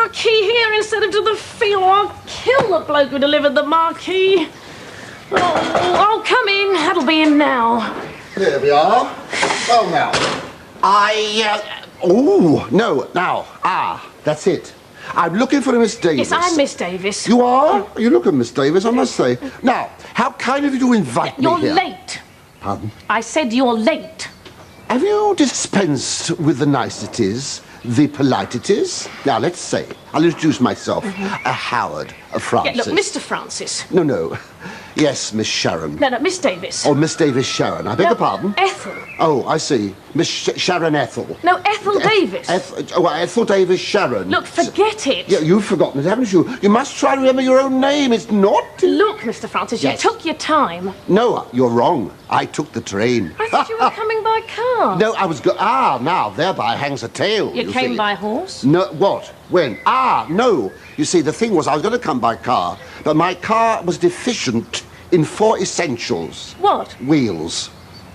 marquee here instead of to the field. I'll kill the bloke who delivered the marquee. Oh, come in. That'll be him now. There we are. Well, now, oh, no, now, that's it. I'm looking for Miss Davis. Yes, I'm Miss Davis. You are? You look at Miss Davis, I must say. Now, how kind of you to invite me here. You're late. Pardon? I said you're late. Have you dispensed with the niceties, the politeties? Now, let's say, I'll introduce myself. A Howard, a Francis. Yeah, look, Mr. Francis. No. Yes, Miss Sharon. No, Miss Davis. Oh, Miss Davis Sharon. I beg your pardon? Ethel. Oh, I see. Miss Sharon Ethel. No, Ethel Davis. Ethel Davis Sharon. Look, forget it. Yeah, you've forgotten it, haven't you? You must try to remember your own name. It's not... Look, Mr. Francis, Yes. you took your time. No, you're wrong. I took the train. I thought you were coming by car. No, I was... now, thereby hangs a tale, You came see. by horse? No, what? When? No. You see, the thing was, I was going to come by car, but my car was deficient in 4 essentials. What? Wheels.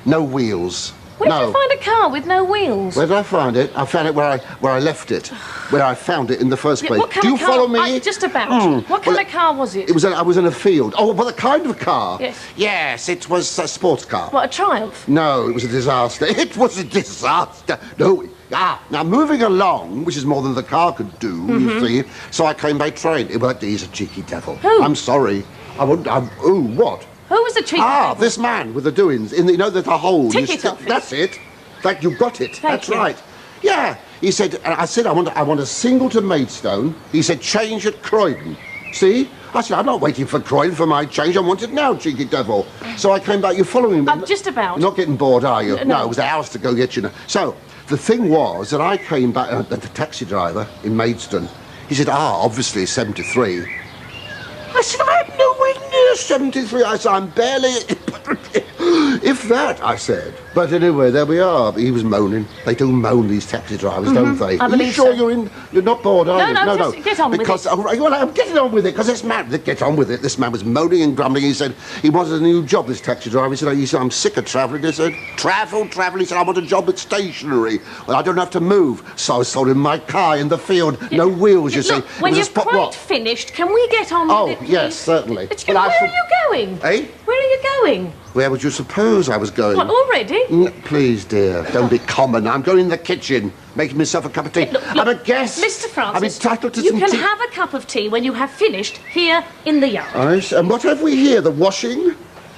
No wheels. Where did you find a car with no wheels? Where did I find it? I found it where I left it. Where I found it in the first place. What kind Do you of car? follow me? Just about. What kind of car was it? I was in a field. Oh, but the kind of car? Yes. Yes, it was a sports car. What, a Triumph? No, it was a disaster. It was a disaster. No. Now moving along, which is more than the car could do, you see. So I came by train. He's a cheeky devil. Who? I'm sorry. What? Who was the cheeky devil? This man with the doings. There's a hole. Ticket office. That's it. In fact, you've got it. Thank you. Right. Yeah. He said, I said, I want a single to Maidstone. He said, change at Croydon. See? I said, I'm not waiting for Croydon for my change. I want it now, cheeky devil. So I came back. You're following me? Just about. You're not getting bored, are you? No. It was hours to go get you. So the thing was that I came back, the taxi driver in Maidstone, he said, obviously 73. I said, I'm nowhere near 73. I said, I'm barely... If that, I said. But anyway, there we are. He was moaning. They do moan, these taxi drivers, don't they? I believe Are you so. sure you're not bored, are you? No, just get on with it. Well, I'm getting on with it, because this man... Get on with it. This man was moaning and grumbling. He said he wanted a new job, this taxi driver. He said, I'm sick of travelling. He said, travel. He said, I want a job at stationery. Well, I don't have to move. So I sold him my car in the field. No wheels, you see. Look, when you're quite finished, can we get on with it, please? Yes, certainly. Where are you going? Eh? Where are you going? Where would you suppose I was going? What, already? Please, dear, don't be common. I'm going in the kitchen, making myself a cup of tea. Look, I'm a guest. Mr. Francis, I'm entitled to you some can tea. have a cup of tea when you have finished here in the yard. And what have we here? The washing?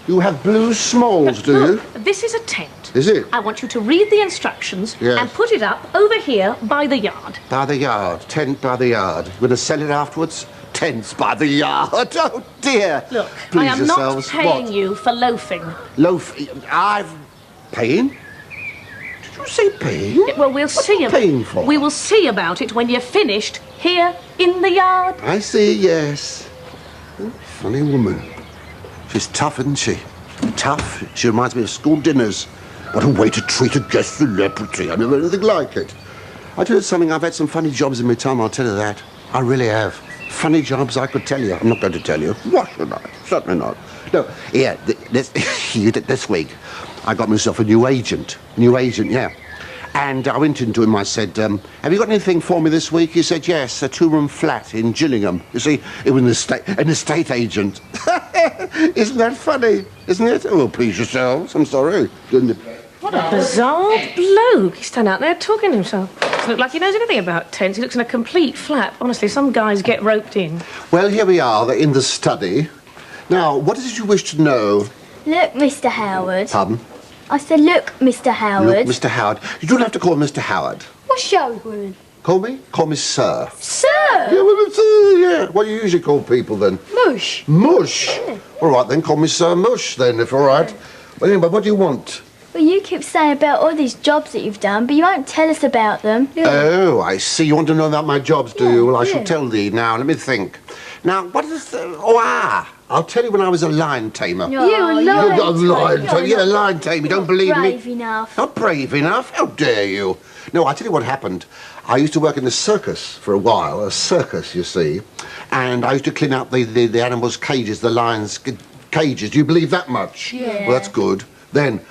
You have blue smalls, do you? Look, this is a tent. Is it? I want you to read the instructions Yes. and put it up over here by the yard. By the yard. Tent by the yard. You're going to sell it afterwards? Tents by the yard. Oh, dear. Look, Please I am yourselves. not paying What? you for loafing. Paying? Did you say paying? Well, we'll What are see you paying for? We will see about it when you're finished here in the yard. I see, yes. Funny woman. She's tough, isn't she? Tough. She reminds me of school dinners. What a way to treat a guest celebrity. I never had anything like it. I tell you something, I've had some funny jobs in my time, I'll tell you that. I really have. Funny jobs, I could tell you. I'm not going to tell you. Why should I? Certainly not. No, yeah, this week, I got myself a new agent. Yeah. And I went into him, I said, have you got anything for me this week? He said, yes, a 2-room flat in Gillingham. You see, it was an estate agent. Isn't that funny? Isn't it? Oh, please yourselves. I'm sorry. What a bizarre bloke. He's standing out there talking to himself. Doesn't look like he knows anything about tents. He looks in a complete flap. Honestly, some guys get roped in. Well, here we are, in the study. Now, what is it you wish to know? Look, Mr. Howard. Pardon? I said, look, Mr. Howard. Look, Mr. Howard. You don't have to call me Mr. Howard. What's show woman? Call me? Call me Sir. Sir? Yeah, well, Sir, yeah. What do you usually call people, then? Mush. Mush? Yeah. All right, then, call me Sir Mush, then, if all right. Well, anyway, what do you want? Well, you keep saying about all these jobs that you've done, but you won't tell us about them. Oh, I see. You want to know about my jobs, do you? Well, I shall yeah. tell thee now. Let me think. Now, what is the... I'll tell you when I was a lion tamer. You're a lion tamer. Yeah, a lion tamer. You don't believe me? Brave enough. Not brave enough? How dare you? No, I tell you what happened. I used to work in the circus for a while. A circus, you see. And I used to clean out the animals' cages, the lions' cages. Do you believe that much? Yeah. Well, that's good. Then...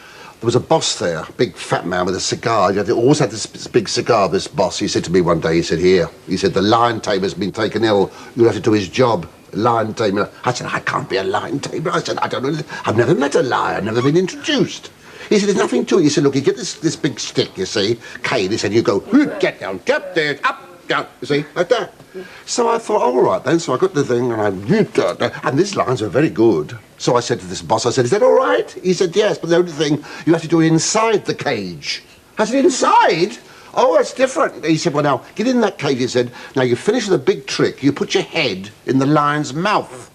There was a boss there, a big fat man with a cigar. He always had this big cigar, this boss. He said to me one day, he said, here, he said, the lion tamer's been taken ill. You'll have to do his job. Lion tamer. I said, I can't be a lion tamer. I said, I don't know. I've never met a lion, never been introduced. He said, there's nothing to it. He said, look, you get this big stick, you see, cane. He said, you go, get down, get there, up, down, you see, like that. So I thought, all right then. So I got the thing and these lines are very good. So I said to this boss, I said, is that all right? He said, yes, but the only thing, you have to do it inside the cage. I said, inside? Oh, that's different. He said, well, now, get in that cage, he said. Now, you finish the big trick. You put your head in the lion's mouth.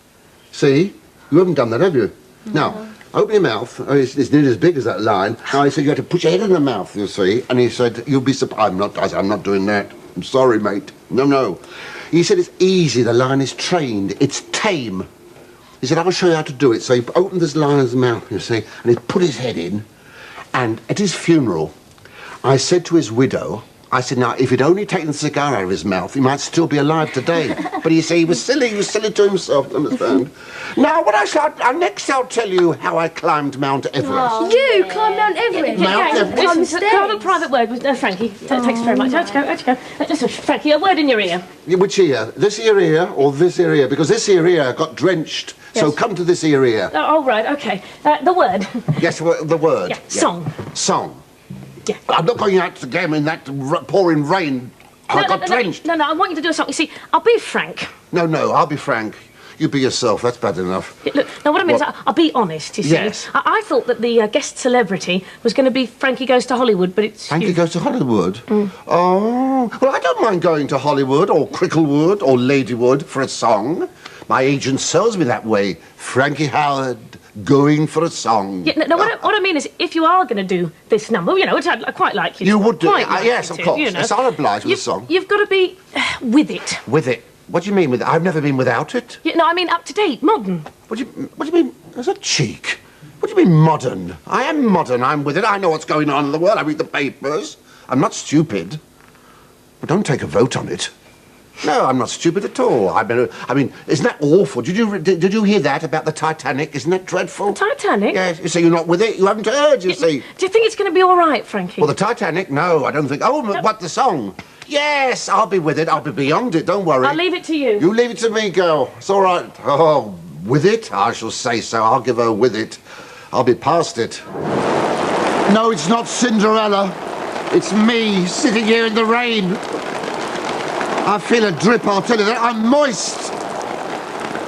See? You haven't done that, have you? No. Now, open your mouth. Oh, it's nearly as big as that lion. Now, he said, you have to put your head in the mouth, you see. And he said, you'll be surprised. I said, I'm not doing that. I'm sorry, mate. No. He said, it's easy. The lion is trained. It's tame. He said, I'll show you how to do it. So he opened this lion's mouth, you see, and he put his head in. And at his funeral, I said to his widow, I said, now, if he'd only taken the cigar out of his mouth, he might still be alive today. But you see, he was silly to himself, understand? Now, next I'll tell you how I climbed Mount Everest. Oh. You climbed Mount Everest? Mount Everest? Listen, can I have a private word with Frankie? Thanks very much. Out you go. Listen, Frankie, a word in your ear. Which ear? This ear or this ear? Because this ear got drenched. Yes. So come to this ear. Oh, right, OK. The word. Yes, the word. Yeah, song. Song. Yeah. I'm not going out again in that pouring rain. I got drenched. No, I want you to do a song. You see, I'll be frank. No, I'll be frank. You be yourself. That's bad enough. Look, now, what I mean is I'll be honest, you see. Yes. I thought that the guest celebrity was going to be Frankie Goes to Hollywood, but it's Frankie you. Goes to Hollywood? Oh, well, I don't mind going to Hollywood or Cricklewood or Ladywood for a song. My agent sells me that way. Frankie Howerd, going for a song. Yeah, no, what I mean is, if you are going to do this number, you know, which I quite like you. You would do it, like yes, of course. You know. Yes, I'll oblige with a song. You've got to be with it. With it? What do you mean with it? I've never been without it. Yeah, no, I mean up to date, modern. What do you mean? That's a cheek. What do you mean modern? I am modern. I'm with it. I know what's going on in the world. I read the papers. I'm not stupid. But don't take a vote on it. No, I'm not stupid at all. I mean, isn't that awful? Did you hear that about the Titanic? Isn't that dreadful? The Titanic? Yes. You say you're not with it. You haven't heard. You see. Do you think it's going to be all right, Frankie? Well, the Titanic? No, I don't think. Oh, no. What the song? Yes, I'll be with it. I'll be beyond it. Don't worry. I'll leave it to you. You leave it to me, girl. It's all right. Oh, with it? I shall say so. I'll give her with it. I'll be past it. No, it's not Cinderella. It's me sitting here in the rain. I feel a drip, I'll tell you that. I'm moist.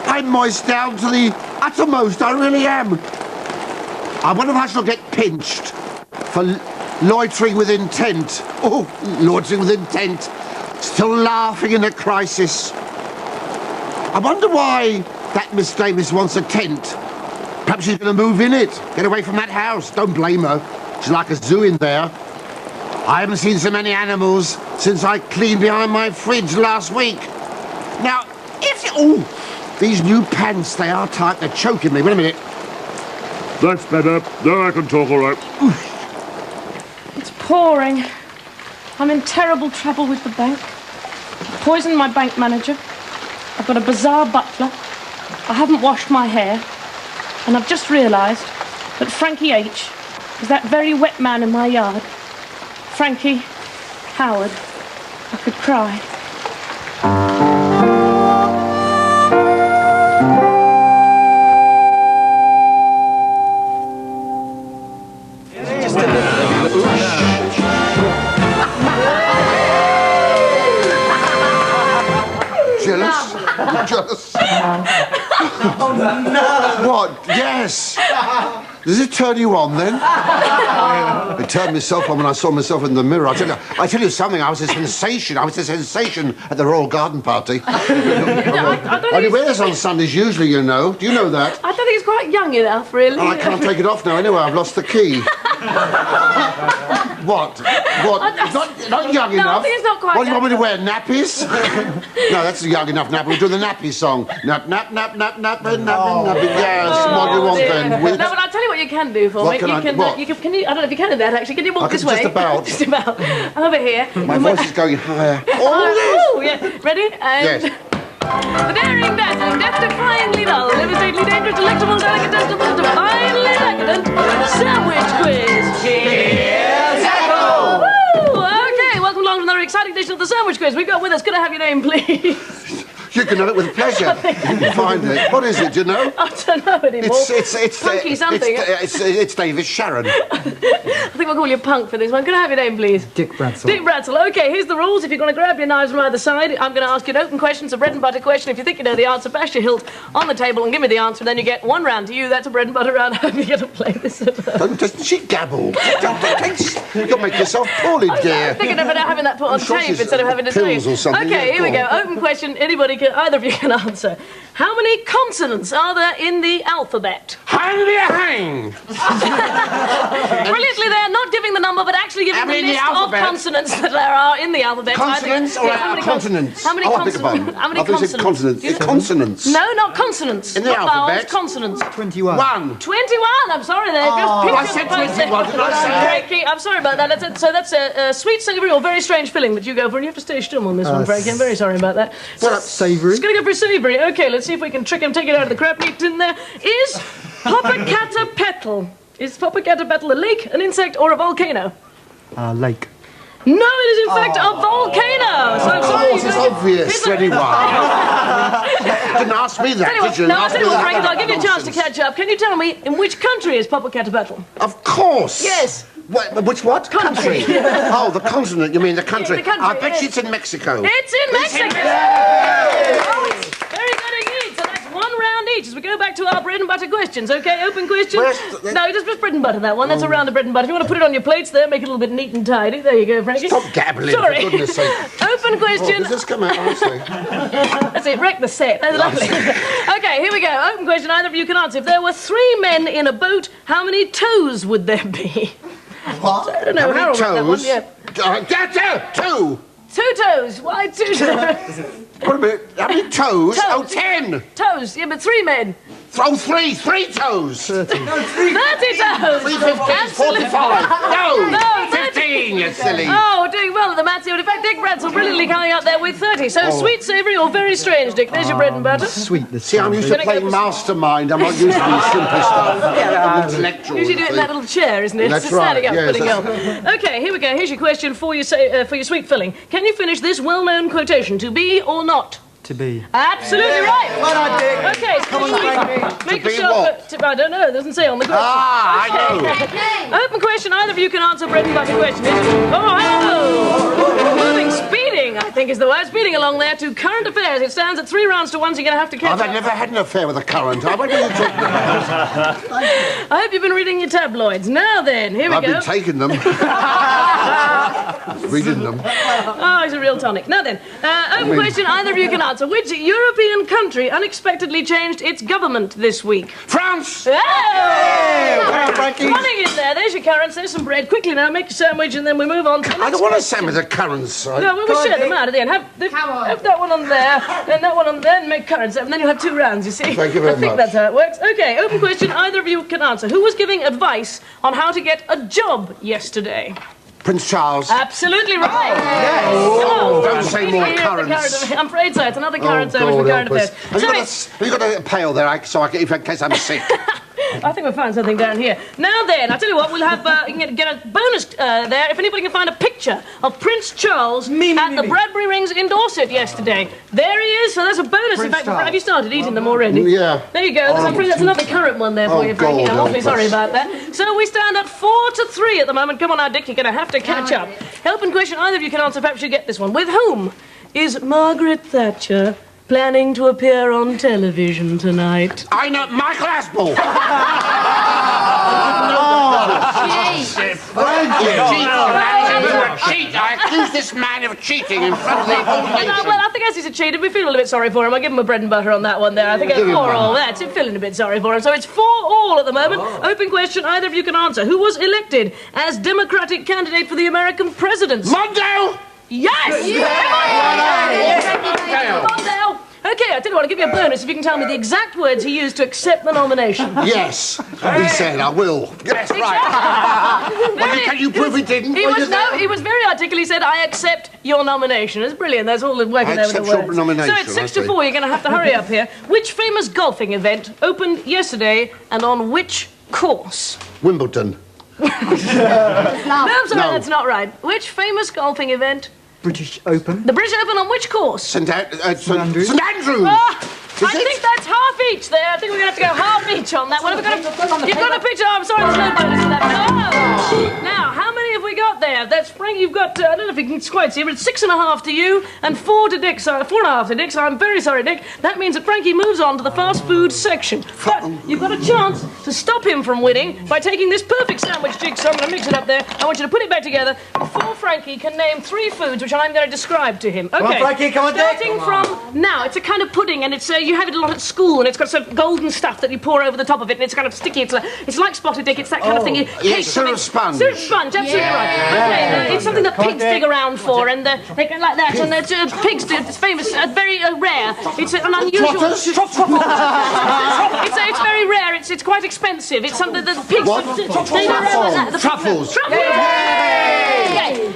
I'm moist down to the uttermost. I really am. I wonder if I shall get pinched for loitering with intent. Oh, loitering with intent. Still laughing in a crisis. I wonder why that Miss Davis wants a tent. Perhaps she's going to move in it. Get away from that house. Don't blame her. She's like a zoo in there. I haven't seen so many animals since I cleaned behind my fridge last week. Now, these new pants, they are tight. They're choking me. Wait a minute. That's better. Now I can talk all right. It's pouring. I'm in terrible trouble with the bank. I poisoned my bank manager. I've got a bizarre butler. I haven't washed my hair. And I've just realised that Frankie H. is that very wet man in my yard. Frankie Howerd. I could cry. Jealous? Jealous? Oh, no. What? Yes. Does it turn you on, then? It turned myself on when I saw myself in the mirror. I tell you something, I was a sensation. I was a sensation at the Royal Garden Party. I only wear this on Sundays, usually, you know. Do you know that? I don't think it's quite young enough, really. Oh, I can't take it off now, anyway. I've lost the key. What? It's not young enough. No, I think it's not quite What, do you want me to wear, nappies? No, that's a young enough nap. We'll do the nappy song. Nap, nap, nap, nap, nap, nap, nap. Yes, what do you want then? No, but I'll tell you what you can do for me. Can you, I don't know if you can do that, actually. Can you walk this way? Just about. Just about. Over here. My voice is going higher. Oh, yeah. Ready? And... Yes. The daring, dazzling, death-defyingly dull, devastatingly dangerous, delectable, delicatessable, divinely decadent sandwich quiz. Cheers, Echo! Woo! Okay, welcome along to another exciting edition of the sandwich quiz. We've got with us, could I have your name, please? You can have it with pleasure. You can find it. What is it, do you know? I don't know anymore. It's Punky something. It's David Sharon. I think we'll call you Punk for this one. Can I have your name, please? Dick Bratzel. Dick Bratzel. OK, here's the rules. If you're going to grab your knives from either side, I'm going to ask you an open question. It's a bread and butter question. If you think you know the answer, bash your hilt on the table and give me the answer. Then you get one round to you. That's a bread and butter round. I hope you get to play this. Doesn't she gabble? You'll make yourself poorly, dear. I'm thinking about having that put on tape instead of having to say pills or something. OK, Yeah, here we go. Open question. Anybody can, either of you can answer. How many consonants are there in the alphabet? Hang! Brilliantly there, not giving the number, but actually giving the list of consonants that there are in the alphabet. Consonants or how many continents? How many consonants? How many consonants? It's consonants. No, not consonants. In the not alphabet? Vowels, consonants. 21. 21, I'm sorry there. I said 21, did I say? Frankie, I'm sorry about that. That's a sweet, savoury or very strange filling that you go for, and you have to stay still on this one, Frankie. I'm very sorry about that. Savoury. It's going to go for savoury. OK, let's see if we can trick him, take it out of the crap heaped in there. Is Popocatépetl a lake, an insect, or a volcano? Lake. No, it is in fact a volcano. So Of course, it's obvious anyway. Didn't ask me that, did you? No, I tell you what, Frankie, I'll give you a chance to catch up. Can you tell me in which country is Popocatépetl? Of course. Yes. Which what? Country. Oh, the continent, you mean the country? Yeah, the country, I bet yes. it's in Mexico. It's in Mexico. Very good indeed. So that's one round each as we go back to our bread and butter questions. OK, open question. No, just bread and butter, that one. That's a round of bread and butter. If you want to put it on your plates there, make it a little bit neat and tidy. There you go, Frankie. Stop gabbling, Sorry. for goodness sake. Open question. Does this come out honestly? That's it, wreck the set. That's lovely. OK, here we go. Open question, either of you can answer. If there were 3 men in a boat, how many toes would there be? What? I don't know. Harold wrote that one, yeah. 2! 2 toes. Why 2 toes? Wait a minute. How many toes? Oh, 10. Toes, yeah, but 3 men. Oh, 3 toes. 30 toes. 315, 45. No, 15, you silly. Oh, doing well at the maths. In fact, Dick Bratzel brilliantly coming up there with 30. So sweet, savoury, or very strange, Dick. There's your bread and butter. Sweet. See, I'm used to playing mastermind. I'm not used to these simple stuff. I'm intellectual. Usually do it in that little chair, isn't it? That's It's right, standing up, yes, putting on. OK, here we go. Here's your question for your sweet filling. Can you finish this well-known quotation? To be or not? To be. Absolutely right. Well done, Dick. OK, come on, make To be yourself. what? I don't know. It doesn't say on the question. I know. Open question. Either of you can answer bread and butter question. Oh, hello. Moving, speeding, I think is the word. Speeding along there to current affairs. It stands at 3 rounds to 1, so you're going to have to catch I've up. never had an affair with a current. What are you talking about? I hope you've been reading your tabloids. Now then, here we I've go. been taking them. Reading them. Oh, he's a real tonic. Now then, open question. Either of you can answer. Which European country unexpectedly changed its government this week? France! Oh! Well, Frankie. Running in there. There's your currants. There's some bread. Quickly now, make your sandwich, and then we move on to the I next don't want a question. sandwich with currants. No, we'll share them out at the end. Have that one on there, then that one on there, and make currants, and then you'll have 2 rounds, you see. Thank you very I think much. that's how it works. OK, open question. Either of you can answer. Who was giving advice on how to get a job yesterday? Prince Charles. Absolutely right. Don't say more Here's the currants. I'm afraid so. It's another current sandwich God, for current help us. affairs. Have you got a pail there so I can, in case I'm sick? I think we'll find something down here. Now then, I tell you what, we'll have you can get a bonus there if anybody can find a picture of Prince Charles at the Bradbury Rings in Dorset yesterday. There he is. So that's a bonus. In fact, have you started eating them already? Yeah. There you go. That's another current one there for you, Frankie. God, I'm awfully help sorry us. about that. So we stand at 4-3 at the moment. Come on now, Dick. You're going to have to catch up. Open question. Either of you can answer. Perhaps you get this one. With whom is Margaret Thatcher planning to appear on television tonight? I know Michael Aspel. Cheat! I accuse this man of cheating in front of the whole nation. Well, I think as he's a cheater, we feel a bit sorry for him. I give him a bread and butter on that one there. I think it's 4-all. That's it, feeling a bit sorry for him. So it's 4-all at the moment. Open question, either of you can answer. Who was elected as Democratic candidate for the American presidency? Mondale! Yes! Come on now. Okay, I tell you what, I'll give you a bonus if you can tell me the exact words he used to accept the nomination. Yes, he said, I will. Yes, right. Well, can you prove he didn't? He was very articulate. He said, I accept your nomination. It's brilliant. That's all the working there with the words. I accept your nomination. So it's 6 to 4. You're going to have to hurry up here. Which famous golfing event opened yesterday and on which course? Wimbledon. No, I'm sorry, that's not right. Which famous golfing event? British Open. The British Open on which course? St Andrews. St Andrews. I think that's half each there. I think we're going to have to go half each on that one. You've got a picture. I'm sorry, there's no bonus for that. No. Now, how many have we got there? That's Frank. You've got, I don't know if you can quite see, but it's 6.5 to you and 4 to Dick. So 4.5 to Dick. So I'm very sorry, Dick. That means that Frankie moves on to the fast food section. But you've got a chance to stop him from winning by taking this perfect sandwich jigsaw. I'm going to mix it up there. I want you to put it back together before Frankie can name 3 foods which I'm going to describe to him. Okay. Come on, Frankie. Come on, Dick. Starting from now, it's a kind of pudding, and it's you have it a lot at school, and it's got sort of golden stuff that you pour over the top of it, and it's kind of sticky. It's like spotted dick. It's that kind of thing. Yes, syrup sponge. Syrup sponge, absolutely right. Okay, it's something that pigs dig around for, and they go like that, and pigs do. It's famous, very rare. It's an unusual. It's very rare. It's quite expensive. It's something that pigs. They don't know like that. Truffles.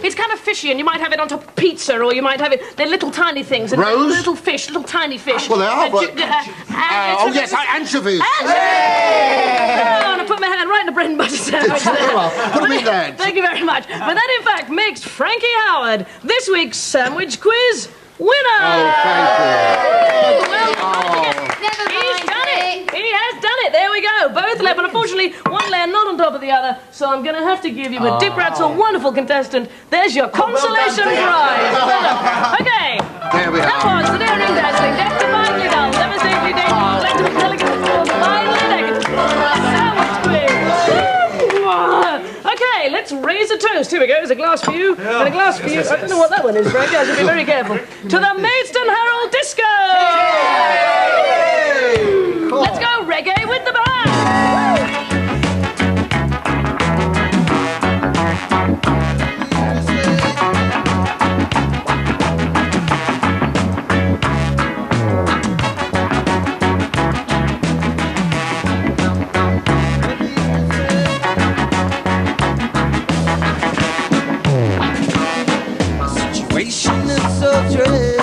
It's kind of fishy, and you might have it on top of pizza, or you might have it. They're little tiny things. And Rose? Little fish, little tiny fish. Well, they are, but... yes, anchovies. I want to put my hand right in the bread and butter sandwich there. Put them in there. Thank you very much. But that, in fact, makes Frankie Howerd this week's sandwich quiz winner. Oh, thank you. Well, he's done it. He has done it. There we go. Both left, but unfortunately, one layer not on top of the other, so I'm going to have to give you a Dick Rat's a wonderful contestant. There's your consolation prize. Okay. There we That are. was the daring dazzling, death-defyingly dull, devastatingly dangerous, collective delicate, finally decadent, sandwich quiz. Okay, let's raise a toast. Here we go. There's a glass for you and a glass for you. I don't know what that one is, Frank. I should be very careful. To the Maidstone Herald Disco! Let's go reggae with the band! Situation is so dread.